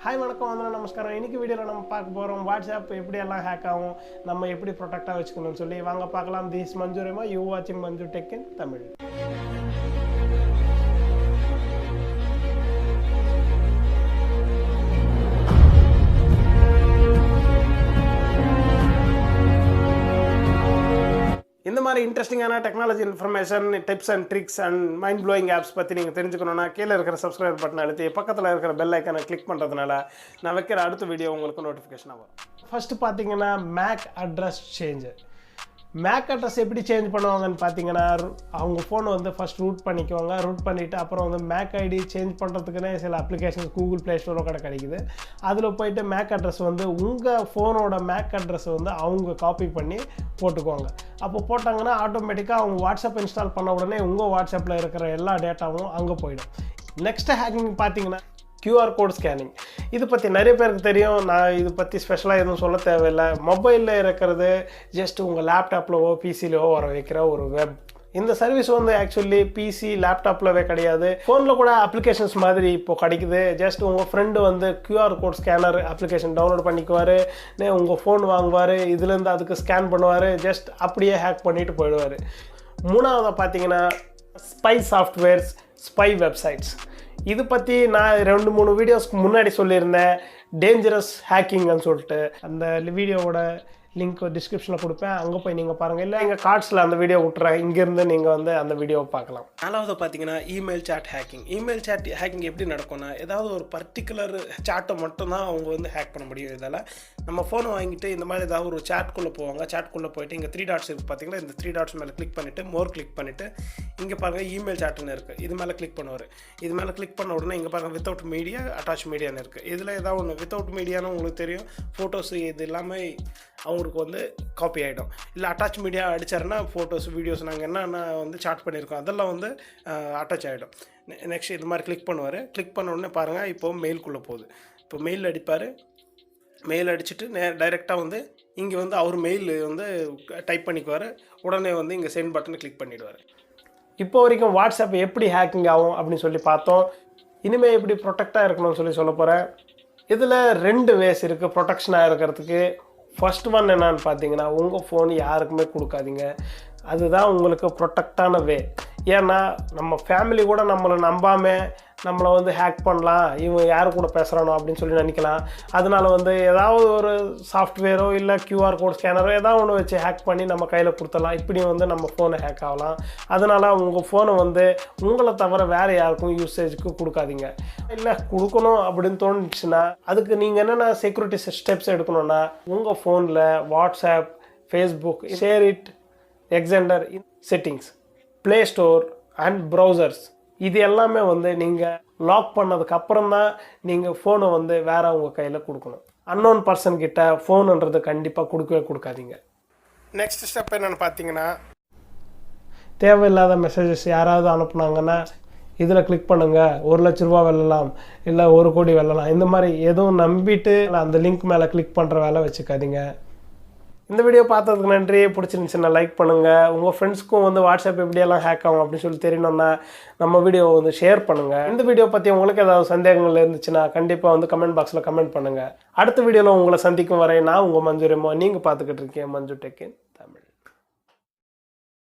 Hi, வணக்கம் வந்தனம் நமஸ்காரம். இன்னைக்கு வீடியோல நம்ம பார்க்க போறோம் WhatsApp எப்படி எல்லாம் ஹேக் ஆகும், நம்ம எப்படி ப்ரொடெக்ட்டா வெச்சுக்கணும்னு சொல்லி வாங்க பார்க்கலாம். This manjuremo, you watching Manju Tech in Tamil. இந்த மாதிரி இன்ட்ரெஸ்டிங்கான technology information, tips and tricks and mind blowing apps பற்றி நீங்கள் தெரிஞ்சுக்கணுன்னா கீழே இருக்கிற சப்ஸ்கிரைப் பட்டன் அழுத்தி பக்கத்தில் இருக்கிற பெல் ஐக்கனை கிளிக் பண்ணுறதுனால நான் வைக்கிற அடுத்த வீடியோ உங்களுக்கு நோட்டிஃபிகேஷனாக வரும். ஃபஸ்ட்டு பார்த்தீங்கன்னா MAC address change. MAC address எப்படி சேஞ்ச் பண்ணுவாங்கன்னு பார்த்தீங்கன்னா, அவங்க ஃபோனை வந்து ஃபஸ்ட் ரூட் பண்ணிக்குவாங்க. ரூட் பண்ணிவிட்டு அப்புறம் வந்து மேக் ஐடி சேஞ்ச் பண்ணுறதுக்குன்னே சில அப்ளிகேஷன்ஸ் கூகுள் ப்ளே ஸ்டோரோ கிடைக்குது. அதில் போய்ட்டு மேக் அட்ரஸ் வந்து உங்கள் ஃபோனோட மேக் அட்ரஸை வந்து அவங்க காப்பி பண்ணி போட்டுக்குவாங்க. அப்போ போட்டாங்கன்னா ஆட்டோமேட்டிக்காக அவங்க வாட்ஸ்அப் இன்ஸ்டால் பண்ண உடனே உங்கள் வாட்ஸ்அப்பில் இருக்கிற எல்லா டேட்டாவும் அங்கே போயிடும். நெக்ஸ்ட்டு ஹேக்கிங் பார்த்தீங்கன்னா QR கோட் ஸ்கேனிங். இது பற்றி நிறைய பேருக்கு தெரியும். நான் இது பற்றி ஸ்பெஷலாக எதுவும் சொல்ல தேவையில்லை. மொபைலில் இருக்கிறது ஜஸ்ட் உங்கள் லேப்டாப்லவோ பிசிலோ வர வைக்கிற ஒரு வெப். இந்த சர்வீஸ் வந்து ஆக்சுவலி பிசி லேப்டாப்லவே கிடையாது, ஃபோனில் கூட அப்ளிகேஷன்ஸ் மாதிரி இப்போ கிடைக்குது. ஜஸ்ட் உங்கள் ஃப்ரெண்டு வந்து QR code scanner application download பண்ணிக்குவார், உங்கள் ஃபோன் வாங்குவார், இதுலேருந்து அதுக்கு ஸ்கேன் பண்ணுவார், ஜஸ்ட் அப்படியே ஹேக் பண்ணிவிட்டு போயிடுவார். மூணாவது பார்த்தீங்கன்னா ஸ்பை சாஃப்ட்வேர்ஸ், ஸ்பை வெப்சைட்ஸ். இது பற்றி நான் 2-3 வீடியோஸ்க்கு முன்னாடி சொல்லியிருந்தேன், டேஞ்சரஸ் ஹேக்கிங்னு சொல்லிட்டு. அந்த வீடியோவோட லிங்க் டிஸ்கிரிப்ஷனில் கொடுப்பேன், அங்கே போய் நீங்கள் பாருங்கள். இல்லை எங்கள் கார்ட்ஸில் அந்த வீடியோ விட்டுறேன், இங்கேருந்து நீங்கள் வந்து அந்த வீடியோவை பார்க்கலாம். நாலாவது பார்த்தீங்கன்னா email chat hacking. Email chat hacking எப்படி நடக்கும்னா, ஏதாவது ஒரு பர்டிகுலர் சாட்டை மட்டும்தான் அவங்க வந்து ஹேக் பண்ண முடியும். இதில் நம்ம ஃபோனை வாங்கிட்டு இந்த மாதிரி ஏதாவது ஒரு சாட்குள்ளே போவாங்க. சாட்குள்ளே போயிட்டு இங்கே 3 டாட்ஸ் இருக்குது பார்த்தீங்களா, இந்த 3 டாட்ஸ் மேலே கிளிக் பண்ணிவிட்டு மோர் கிளிக் பண்ணிவிட்டு இங்கே பாருங்கள் இமெயில் சாட்டுன்னு இருக்குது, இது மேலே கிளிக் பண்ணுவார். இது மேலே கிளிக் பண்ண உடனே இங்கே பாருங்கள் வித்தவுட் மீடியா, அட்டாச் மீடியான்னு இருக்குது. இதில் ஏதாவது ஒன்று வித்தவுட் மீடியான்னு உங்களுக்கு தெரியும், ஃபோட்டோஸ் இது எல்லாமே அவங்களுக்கு வந்து காப்பி ஆகிடும். இல்லை அட்டாச் மீடியா அடித்தாருன்னா ஃபோட்டோஸ் வீடியோஸ் நாங்கள் என்னென்ன வந்து சாட் பண்ணியிருக்கோம் அதெல்லாம் வந்து அட்டாச் ஆகிடும். நெக்ஸ்ட் இது மாதிரி கிளிக் பண்ணுவார். கிளிக் பண்ண உடனே பாருங்கள் இப்போது மெயிலுக்குள்ளே போகுது. இப்போ மெயில் அடிப்பார். மெயில் அடிச்சுட்டு டைரெக்டாக வந்து இங்கே வந்து அவர் மெயில் வந்து டைப் பண்ணிக்குவார். உடனே வந்து இங்கே சென்ட் பட்டனை கிளிக் பண்ணிவிடுவார். இப்போ வரைக்கும் வாட்ஸ்அப் எப்படி ஹேக்கிங் ஆகும் அப்படின்னு சொல்லி பார்த்தோம். இனிமேல் எப்படி ப்ரொடெக்டாக இருக்கணும்னு சொல்லி சொல்ல போகிறேன். இதில் 2 வேஸ் இருக்குது ப்ரொடெக்ஷனாக இருக்கிறதுக்கு. ஃபர்ஸ்ட் ஒன் என்னன்னு பார்த்தீங்கன்னா, உங்கள் ஃபோன் யாருக்குமே கொடுக்காதீங்க. அதுதான் உங்களுக்கு ப்ரொடெக்டான வே. ஏன்னா நம்ம ஃபேமிலி கூட நம்மளை நம்பாமல் நம்மளை வந்து ஹேக் பண்ணலாம், இவன் யார் கூட பேசுகிறானோ அப்படின்னு சொல்லி நினைக்கலாம். அதனால வந்து ஏதாவது ஒரு சாஃப்ட்வேரோ இல்லை QR கோட் ஸ்கேனரோ ஏதாவது ஒன்று வச்சு ஹேக் பண்ணி நம்ம கையில் கொடுத்துடலாம். இப்படி வந்து நம்ம ஃபோனை ஹேக் ஆகலாம். அதனால் உங்கள் ஃபோனை வந்து உங்களை தவிர வேறு யாருக்கும் யூசேஜுக்கு கொடுக்காதீங்க. இல்லை கொடுக்கணும் அப்படின்னு தோணுச்சுன்னா அதுக்கு நீங்கள் என்னென்ன செக்யூரிட்டி ஸ்டெப்ஸ் எடுக்கணும்னா, உங்கள் ஃபோனில் WhatsApp, Facebook, share it, Xender, settings, Play Store and browsers, இது எல்லாமே வந்து நீங்கள் லாக் பண்ணதுக்கு அப்புறம் தான் நீங்கள் ஃபோனை வந்து வேற உங்கள் கையில் கொடுக்கணும். அன்னோன் பர்சன் கிட்ட ஃபோனுன்றது கண்டிப்பாக கொடுக்கவே கொடுக்காதீங்க. நெக்ஸ்ட் ஸ்டெப் என்னென்னு பார்த்தீங்கன்னா, தேவையில்லாத மெசேஜஸ் யாராவது அனுப்புனாங்கன்னா இதில் கிளிக் பண்ணுங்கள், 1 லட்ச ரூபா வெல்லலாம், இல்லை 1 கோடி வெல்லலாம், இந்த மாதிரி எதுவும் நம்பிட்டு அந்த லிங்க் மேலே கிளிக் பண்ணுற வேலை வச்சுக்காதீங்க. இந்த வீடியோ பார்த்ததுக்கு நன்றி. பிடிச்சிருந்துச்சுன்னா லைக் பண்ணுங்கள். உங்கள் ஃப்ரெண்ட்ஸ்க்கும் வந்து வாட்ஸ்அப் எப்படியெல்லாம் ஹேக் ஆகும் அப்படின்னு சொல்லி தெரியணுன்னா நம்ம வீடியோவை வந்து ஷேர் பண்ணுங்கள். இந்த வீடியோ பற்றி உங்களுக்கு ஏதாவது சந்தேகங்கள் இருந்துச்சுன்னா கண்டிப்பாக வந்து கமெண்ட் பாக்ஸில் கமெண்ட் பண்ணுங்கள். அடுத்த வீடியோவில் உங்களை சந்திக்கும் வரை நான் உங்கள் மஞ்சுரெமோ. நீங்கள் பார்த்துக்கிட்டு இருக்கேன் மஞ்சு டெக்.